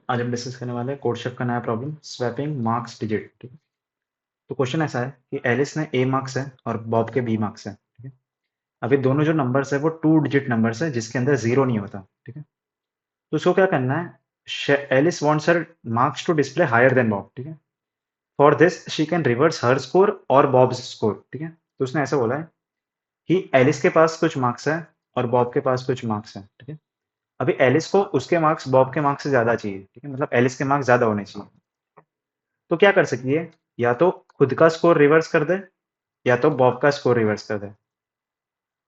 आज हम डिस्कस करने वाले हैं कोड शेफ का नया प्रॉब्लम स्वैपिंग मार्क्स डिजिट। ठीक है। तो क्वेश्चन ऐसा है कि एलिस ने ए मार्क्स है और बॉब के बी मार्क्स है। ठीक है। अभी दोनों जो नंबर्स है वो 2 डिजिट नंबर्स है जिसके अंदर जीरो नहीं होता। ठीक है। तो उसको क्या करना है, Alice wants her marks to display higher than Bob. ठीक है। For this she can reverse her score और बॉब्स स्कोर। ठीक है। तो उसने ऐसा बोला है कि एलिस के पास कुछ मार्क्स है और बॉब के पास कुछ मार्क्स है। ठीक है। अभी एलिस को उसके मार्क्स बॉब के मार्क्स से ज्यादा चाहिए। ठीक है। मतलब एलिस के मार्क्स ज्यादा होने चाहिए। तो क्या कर सकती है, या तो खुद का स्कोर रिवर्स कर दे, या तो बॉब का स्कोर रिवर्स कर दे,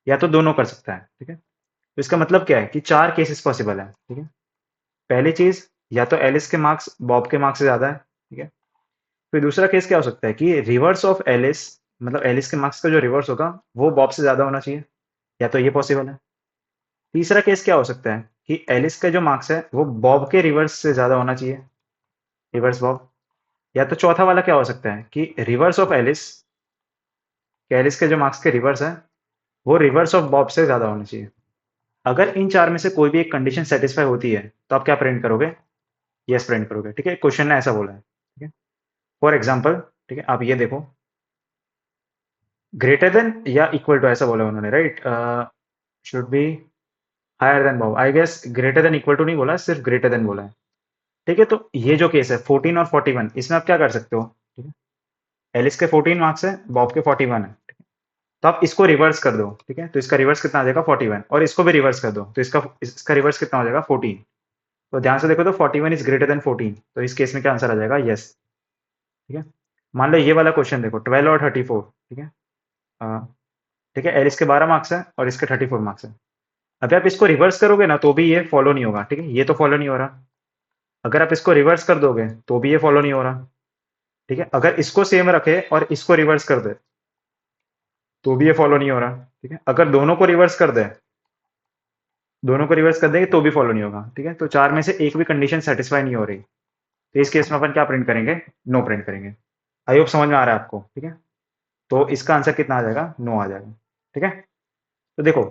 या तो दोनों कर सकता है। ठीक है। तो इसका मतलब क्या है कि 4 केसेस पॉसिबल है। ठीक है। पहली चीज, या तो एलिस के मार्क्स बॉब के मार्क्स से ज्यादा है। ठीक है। फिर दूसरा केस क्या हो सकता है कि रिवर्स ऑफ एलिस, मतलब एलिस के मार्क्स का जो रिवर्स होगा वो बॉब से ज्यादा होना चाहिए, या तो ये पॉसिबल है। तीसरा केस क्या हो सकता है कि एलिस का जो मार्क्स है वो बॉब के रिवर्स से ज्यादा होना चाहिए, रिवर्स बॉब। या तो चौथा वाला क्या हो सकता है कि रिवर्स ऑफ एलिस, एलिस के जो मार्क्स के रिवर्स है वो रिवर्स ऑफ बॉब से ज्यादा होना चाहिए। अगर इन चार में से कोई भी एक कंडीशन सेटिस्फाई होती है तो आप क्या प्रिंट करोगे, यस प्रिंट करोगे। ठीक है। क्वेश्चन ने ऐसा बोला है। ठीक है। फॉर एग्जाम्पल, ठीक है, आप ये देखो, ग्रेटर देन या इक्वल टू ऐसा बोला उन्होंने, right. Should be higher than Bob, I guess greater than equal to नहीं बोला, सिर्फ ग्रेटर देन बोला है। ठीक है। तो ये जो केस है 14 और 41, इसमें आप क्या कर सकते हो। ठीक है। एलिस के 14 मार्क्स है, बॉब के 41 है। ठीक है। तो आप इसको रिवर्स कर दो। ठीक है। तो इसका रिवर्स कितना आ जाएगा 41, और इसको भी रिवर्स कर दो तो इसका इसका रिवर्स कितना हो जाएगा 14। तो ध्यान से देखो तो 41 इज ग्रेटर देन 14, तो इस केस में क्या आंसर आ जाएगा, यस। ठीक है। मान लो ये वाला क्वेश्चन देखो, 12 और 34। ठीक है। अ, ठीक है, एलिस के 12 मार्क्स है और इसके 34 मार्क्स है। अभी आप इसको रिवर्स करोगे ना तो भी ये फॉलो नहीं होगा। ठीक है। ये तो फॉलो नहीं हो रहा। अगर आप इसको रिवर्स कर दोगे तो भी ये फॉलो नहीं हो रहा। ठीक है। अगर इसको सेम रखे और इसको रिवर्स कर दे तो भी ये फॉलो नहीं हो रहा। ठीक है। अगर दोनों को रिवर्स कर दे, दोनों को रिवर्स कर देंगे तो भी फॉलो नहीं होगा। ठीक है। तो चार में से एक भी कंडीशन सेटिस्फाई नहीं हो रही, तो इस केस में अपन क्या प्रिंट करेंगे, नो प्रिंट करेंगे। आई होप समझ में आ रहा है आपको। ठीक है। तो इसका आंसर कितना आ जाएगा, नो आ जाएगा। ठीक है। तो देखो,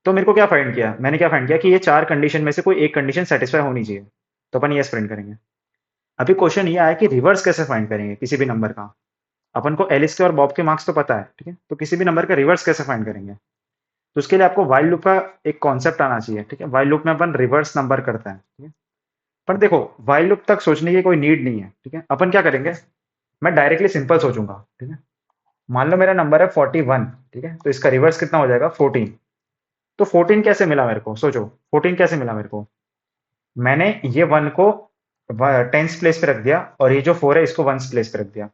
तो मेरे को क्या फाइंड किया, मैंने क्या फाइंड किया कि ये चार कंडीशन में से कोई एक कंडीशन सेटिस्फाई होनी चाहिए, तो अपन यस प्रिंट करेंगे। अभी क्वेश्चन ये आया कि रिवर्स कैसे फाइंड करेंगे किसी भी नंबर का। अपन को एलिस के और बॉब के मार्क्स तो पता है। ठीक है। तो किसी भी नंबर का रिवर्स कैसे फाइंड करेंगे, तो उसके लिए आपको वाइल लूप का एक कॉन्सेप्ट आना चाहिए। ठीक है। वाइल लूप में अपन रिवर्स नंबर करते हैं। ठीक है। पर देखो, वाइल लूप तक सोचने की कोई नीड नहीं है। ठीक है। अपन क्या करेंगे, मैं डायरेक्टली सिंपल सोचूंगा। ठीक है। मान लो मेरा नंबर है 41। ठीक है। तो इसका रिवर्स कितना हो जाएगा 14। तो 14 कैसे मिला मेरे को, सोचो 14 कैसे मिला मेरे को। मैंने ये वन को टेंस प्लेस पे रख दिया और ये जो फोर है इसको वंस प्लेस पे रख दिया।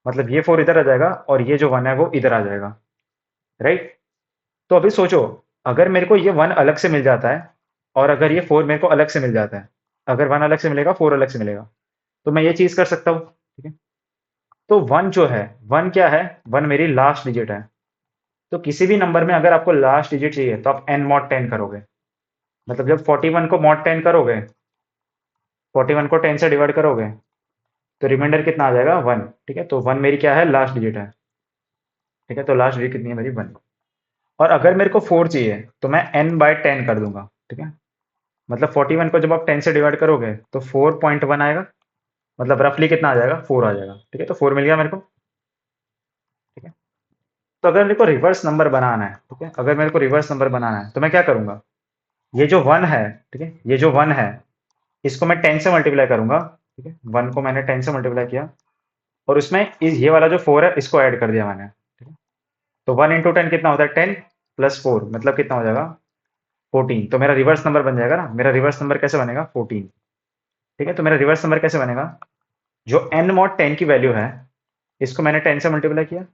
मतलब ये फोर इधर आ जाएगा और ये जो वन है वो इधर आ जाएगा, राइट। तो अभी सोचो, अगर मेरे को ये वन अलग से मिल जाता है और अगर ये फोर मेरे को अलग से मिल जाता है, अगर वन अलग से मिलेगा फोर अलग से मिलेगा, तो मैं ये चीज कर सकता हूँ। ठीक है। तो वन जो है, वन क्या है, वन मेरी लास्ट डिजिट है। तो किसी भी नंबर में अगर आपको लास्ट डिजिट चाहिए तो आप एन मॉड 10 करोगे। मतलब जब 41 को मॉड 10 करोगे, 41 को 10 से डिवाइड करोगे तो रिमाइंडर कितना आ जाएगा 1। ठीक है। तो 1 मेरी क्या है, लास्ट डिजिट है। ठीक है। तो लास्ट डिजिट कितनी है मेरी, 1। और अगर मेरे को 4 चाहिए तो मैं n बाय 10 कर दूंगा। ठीक है। मतलब 41 को जब आप 10 से डिवाइड करोगे तो 4.1 आएगा, मतलब रफली कितना आ जाएगा, 4 आ जाएगा। ठीक है। तो 4 मिल गया मेरे को। ठीक है। तो अगर मेरे को रिवर्स नंबर बनाना है, ठीक है, अगर मेरे को रिवर्स नंबर बनाना है तो मैं क्या करूंगा, ये जो 1 है, ठीक है, ये जो 1 है इसको मैं 10 से मल्टीप्लाई करूंगा। ठीक है। 1 को मैंने 10 से मल्टीप्लाई किया और उसमें ये वाला जो 4 है इसको ऐड कर दिया मैंने। ठीक है। तो 1 इंटू 10 कितना होता है, 10 प्लस 4, मतलब कितना हो जाएगा 14। तो मेरा रिवर्स नंबर बन जाएगा ना, मेरा रिवर्स नंबर कैसे बनेगा 14। ठीक है। तो मेरा रिवर्स नंबर कैसे बनेगा, जो n मॉड 10 की वैल्यू है इसको मैंने 10 से मल्टीप्लाई किया,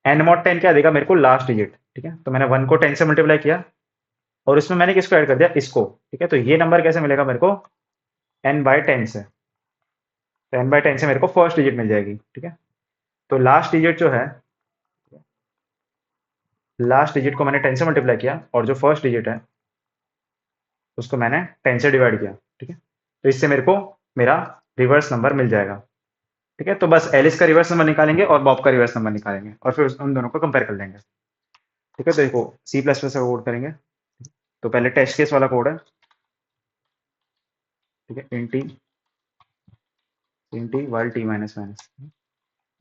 n मॉड 10 क्या देगा मेरे को, लास्ट डिजिट। ठीक है। तो मैंने 1 को 10 से मल्टीप्लाई किया और उसमें मैंने किसको ऐड कर दिया, इसको। ठीक है। तो ये नंबर कैसे मिलेगा मेरे को, n बाय 10 से। तो n बाय 10 से मेरे को फर्स्ट डिजिट मिल जाएगी। ठीक है। तो लास्ट डिजिट जो है, लास्ट डिजिट को मैंने 10 से मल्टीप्लाई किया और जो फर्स्ट डिजिट है उसको मैंने 10 से डिवाइड किया। ठीक है। तो इससे मेरे को मेरा रिवर्स नंबर मिल जाएगा। ठीक है। तो बस एलिस का रिवर्स नंबर निकालेंगे और बॉब का रिवर्स नंबर निकालेंगे और फिर उन दोनों को कंपेयर कर लेंगे। ठीक है। तो देखो, सी प्लस प्लस का कोड करेंगे। तो पहले टेस्ट केस वाला कोड है। ठीक है, in T while T minus minus.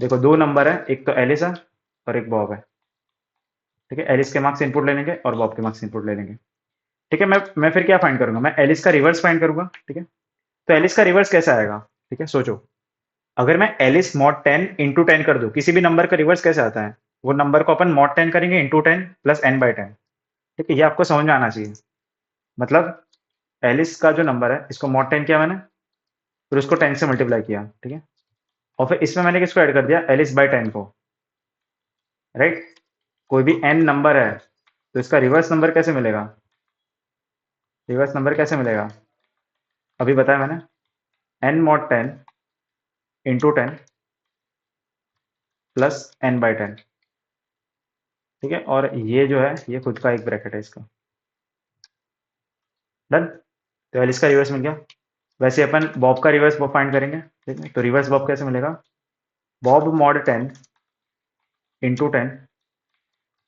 देखो दो नंबर है, एक तो एलिस है और एक बॉब है। ठीक है, एलिस के मार्क्स इनपुट ले लेंगे और बॉब के मार्क्स इनपुट ले लेंगे। ठीक है, मैं फिर क्या फाइंड करूंगा, मैं एलिस का रिवर्स फाइंड करूंगा। ठीक है, तो एलिस का रिवर्स कैसे आएगा? ठीक है, सोचो, अगर मैं एलिस मॉड 10 इंटू 10 कर दूं, किसी भी नंबर का रिवर्स कैसे आता है? वो नंबर को अपन मॉड 10 करेंगे इंटू 10 प्लस n बाई 10। ठीक है, ये आपको समझ में आना चाहिए। मतलब एलिस का जो नंबर है, इसको मॉड 10 किया मैंने, फिर उसको 10 से मल्टीप्लाई किया। ठीक है, और फिर इसमें मैंने किसको ऐड कर दिया? एलिस बाई 10 को। राइट, कोई भी n नंबर है तो इसका रिवर्स नंबर कैसे मिलेगा? रिवर्स नंबर कैसे मिलेगा? अभी बताया मैंने, n mod 10 into 10 plus n by 10। ठीक है, और ये जो है ये खुद का एक ब्रैकेट है इसका। डन, तो एलिस का रिवर्स मिल गया। वैसे अपन बॉब का रिवर्स बॉब फाइंड करेंगे। ठीक है, तो रिवर्स बॉब कैसे मिलेगा? Bob mod 10 into 10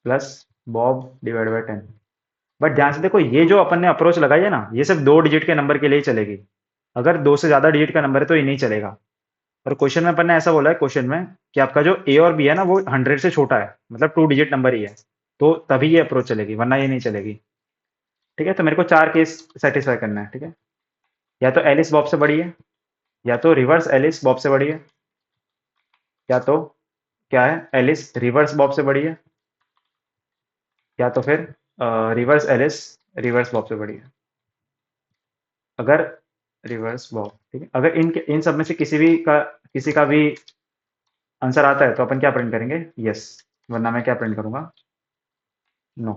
plus Bob divide by 10। But ध्यान से देखो, ये जो अपन ने अप्रोच लगाई है ना, ये सिर्फ 2 डिजिट के नंबर के लिए ही चलेगी। अगर 2 से ज्यादा डिजिट का नंबर है तो ये नहीं चलेगा। और क्वेश्चन में अपन ने ऐसा बोला है, क्वेश्चन में, कि आपका जो ए और बी है ना वो 100 से छोटा है, मतलब 2 डिजिट नंबर ही है, तो तभी ये अप्रोच चलेगी, वरना ये नहीं चलेगी। ठीक है, तो मेरे को 4 केस सेटिस्फाई करना है। ठीक है, या तो एलिस बॉब से बड़ी है, या तो रिवर्स एलिस बॉब से बड़ी है, या तो क्या है, एलिस रिवर्स बॉब से बड़ी है, या तो फिर रिवर्स एलिस रिवर्स बॉब से बड़ी है। अगर रिवर्स बॉब, ठीक है, अगर इन सब में से किसी का भी आंसर आता है तो अपन क्या प्रिंट करेंगे? यस, वरना मैं क्या प्रिंट करूंगा? नो।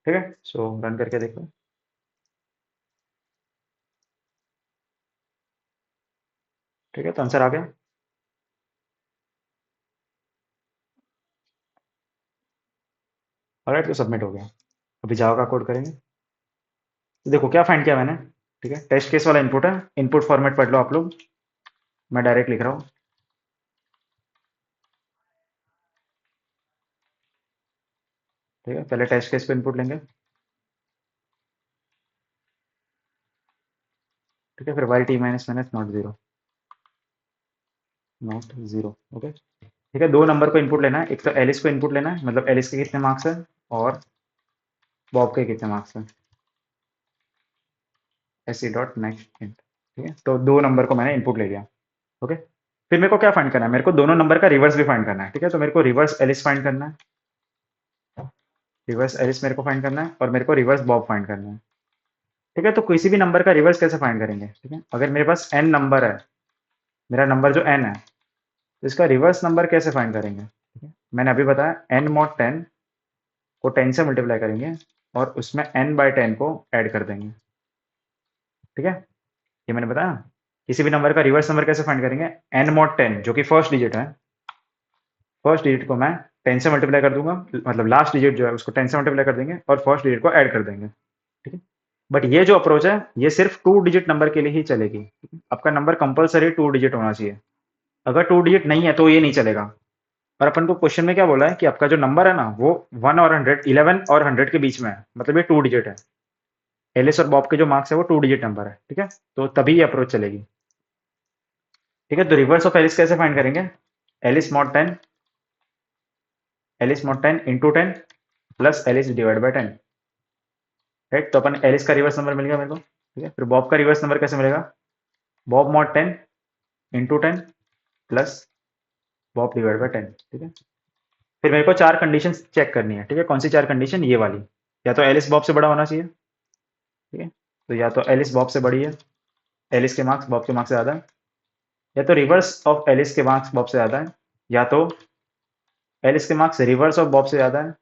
ठीक है, सो रन करके देखो। ठीक है, तो आंसर आ गया। ऑलराइट, तो सबमिट हो गया। अभी जावा का कोड करेंगे। तो देखो क्या फाइंड किया मैंने। ठीक है, टेस्ट केस वाला इनपुट है, इनपुट फॉर्मेट पढ़ लो आप लोग, मैं डायरेक्ट लिख रहा हूँ। ठीक है, पहले टेस्ट केस को इनपुट लेंगे। ठीक है, फिर Y T minus minus not zero, not zero. Okay, ठीक है, दो नंबर को इनपुट लेना है, एक तो एलिस को इनपुट लेना है, मतलब एलिस के कितने मार्क्स है और बॉब के कितने मार्क्स है। S C dot next int. ठीक है, तो दो नंबर को मैंने इनपुट ले लिया। ओके, फिर मेरे को क्या फाइंड करना है? मेरे को दोनों नंबर का रिवर्स भी फाइंड करना है। ठीक है, तो मेरे को रिवर्स एलिस फाइंड करना है, रिवर्स एलिस मेरे को फाइंड करना है, और मेरे को रिवर्स बॉब फाइंड करना है। ठीक है, तो किसी भी नंबर का रिवर्स कैसे फाइंड करेंगे? ठीक है, अगर मेरे पास एन नंबर है, मेरा नंबर जो एन है, तो इसका रिवर्स नंबर कैसे फाइंड करेंगे? ठीक है, मैंने अभी बताया, एन मॉड 10 को 10 से मल्टीप्लाई करेंगे और उसमें n बाई 10 को ऐड कर देंगे। ठीक है, ये मैंने बताया। किसी भी नंबर का रिवर्स नंबर कैसे फाइंड करेंगे? n मॉड 10 जो कि फर्स्ट डिजिट है, फर्स्ट डिजिट को मैं 10 से मल्टीप्लाई कर दूंगा, मतलब लास्ट डिजिट जो है उसको 10 से मल्टीप्लाई कर देंगे और फर्स्ट डिजिट को ऐड कर देंगे। ठीक है, बट ये जो अप्रोच है ये सिर्फ 2 डिजिट नंबर के लिए ही चलेगी। ठीक है? आपका नंबर कंपलसरी 2 डिजिट होना चाहिए। अगर 2 डिजिट नहीं है तो ये नहीं चलेगा। और अपन को क्वेश्चन में क्या बोला है कि आपका जो नंबर है ना वो 1 और 100, 11 और 100 के बीच में है, मतलब ये 2 डिजिट है। एलिस और बॉब के जो मार्क्स है वो 2 डिजिट नंबर है। ठीक है, तो तभी ये अप्रोच चलेगी। ठीक है, तो रिवर्स ऑफ एलिस कैसे फाइंड करेंगे? Alice mod 10, Alice mod 10 into 10 plus Alice divide by 10। Right, तो अपन एलिस का रिवर्स नंबर मिल गया मेरे को। ठीक है, फिर बॉब का रिवर्स नंबर कैसे मिलेगा? Bob mod 10 into 10 plus Bob divide by 10। ठीक है, फिर मेरे को 4 कंडीशन चेक करनी है। ठीक है, कौन सी 4 कंडीशन? ये वाली, या तो एलिस बॉब से बड़ा होना चाहिए। ठीक है, तो या तो एलिस बॉब से बड़ी है, एलिस के मार्क्स बॉब के मार्क्स से ज़्यादा है, या तो रिवर्स ऑफ एलिस के मार्क्स बॉब से ज़्यादा है, या तो एलिस के मार्क्स रिवर्स ऑफ बॉब से ज़्यादा है,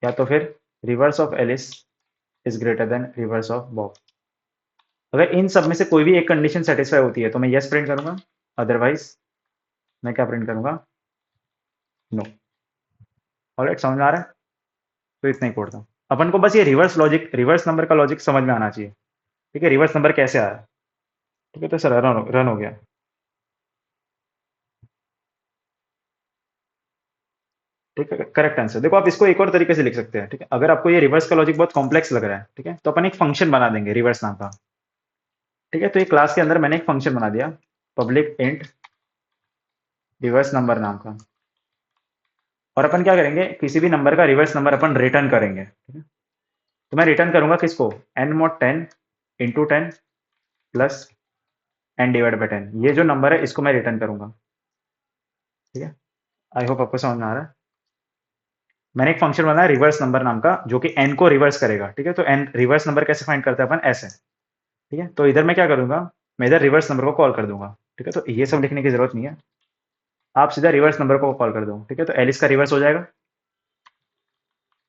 या तो फिर reverse of Alice is greater than reverse of Bob. अगर इन सब में से कोई भी एक कंडीशन सेटिस्फाई होती है तो मैं यस प्रिंट करूंगा, अदरवाइज मैं क्या प्रिंट करूंगा? नो। ऑलराइट, समझ में आ रहा है? तो इतना ही कोड था। अपन को बस ये रिवर्स लॉजिक, रिवर्स नंबर का लॉजिक समझ में आना चाहिए। ठीक है, रिवर्स नंबर कैसे आया? ठीक है, तो सर रन हो गया। ठीक ठीक है, करेक्ट आंसर। देखो आप इसको एक और तरीके से लिख सकते हैं, ठीक है, अगर आपको ये रिवर्स का लॉजिक बहुत कॉम्प्लेक्स लग रहा है, ठीक है, तो अपन एक फंक्शन बना देंगे रिवर्स नाम का। ठीक है, तो ये क्लास के अंदर मैंने एक फंक्शन बना दिया, पब्लिक इंट रिवर्स नंबर नाम का। और अपन क्या करेंगे, किसी भी नंबर का रिवर्स नंबर अपन रिटर्न करेंगे, ठीक है। तो मैं रिटर्न करूंगा किसको, N mod 10 into 10 plus N divide by 10, ये जो नंबर है इसको मैं रिटर्न करूंगा। ठीक है, आई होप आपको समझ में आ रहा है। मैंने एक फंक्शन बनाया रिवर्स नंबर नाम का, जो कि एन को रिवर्स करेगा। ठीक है, तो एन रिवर्स नंबर कैसे फाइंड करते हैं अपन, ऐसे। ठीक है, तो इधर मैं क्या करूंगा, मैं इधर रिवर्स नंबर को कॉल कर दूंगा। ठीक है, तो ये सब लिखने की जरूरत नहीं है, आप सीधा रिवर्स नंबर को कॉल कर दो। ठीक है, तो एलिस का रिवर्स हो जाएगा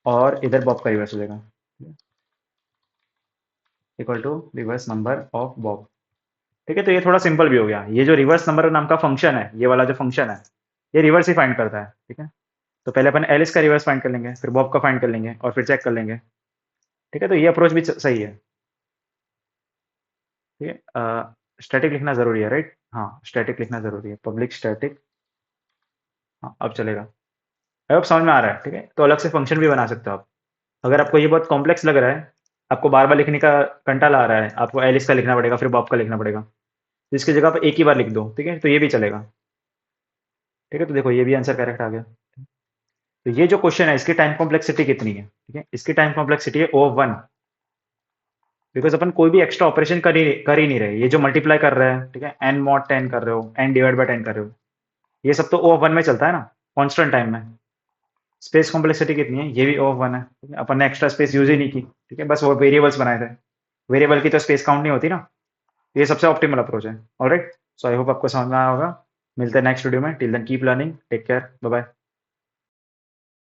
और इधर बॉब का रिवर्स हो जाएगा, equal to reverse number of Bob. ठीक है, तो ये थोड़ा सिंपल भी हो गया। ये जो रिवर्स नंबर नाम का फंक्शन है, ये वाला जो फंक्शन है, ये रिवर्स ही फाइंड करता है। ठीक है, तो पहले अपन एलिस का रिवर्स फाइंड कर लेंगे, फिर बॉब का फाइंड कर लेंगे और फिर चेक कर लेंगे। ठीक है, तो ये अप्रोच भी सही है। ठीक है, स्टैटिक लिखना जरूरी है, राइट। हाँ, स्टैटिक लिखना जरूरी है, पब्लिक स्टैटिक। हाँ, अब चलेगा। अब समझ में आ रहा है। ठीक है, तो अलग से फंक्शन भी बना सकते हो आप। अगर आपको ये बहुत कॉम्प्लेक्स लग रहा है, आपको बार बार लिखने का कंटाला आ रहा है, आपको एलिस का लिखना पड़ेगा फिर बॉब का लिखना पड़ेगा, तो इसकी जगह आप एक ही बार लिख दो। ठीक है, तो ये भी चलेगा। ठीक है, तो देखो ये भी आंसर करेक्ट आ गया। तो ये जो क्वेश्चन है इसकी टाइम कॉम्प्लेक्सिटी कितनी है, ठीक है, इसकी टाइम कॉम्प्लेक्सिटी है O1। बिकॉज अपन कोई भी एक्स्ट्रा ऑपरेशन कर ही नहीं रहे, ये जो मल्टीप्लाई कर रहे हैं, ठीक है, एन मॉड 10 कर रहे हो, एन डिवाइड बाई 10 कर रहे हो, ये सब तो O1 में चलता है ना, कॉन्स्टेंट टाइम में। स्पेस कॉम्प्लेक्सिटी कितनी है, ये भी O1 है, ठीक है? अपन ने एक्स्ट्रा स्पेस यूज ही नहीं की। ठीक है, बस वो वेरिएबल्स बनाए थे, वेरिएबल की तो स्पेस काउंट नहीं होती ना। ये सबसे ऑप्टिमल अप्रोच है। ऑलराइट, सो आई होप आपको समझ में आया होगा। मिलते हैं नेक्स्ट वीडियो में। Till then keep learning, take care, bye bye.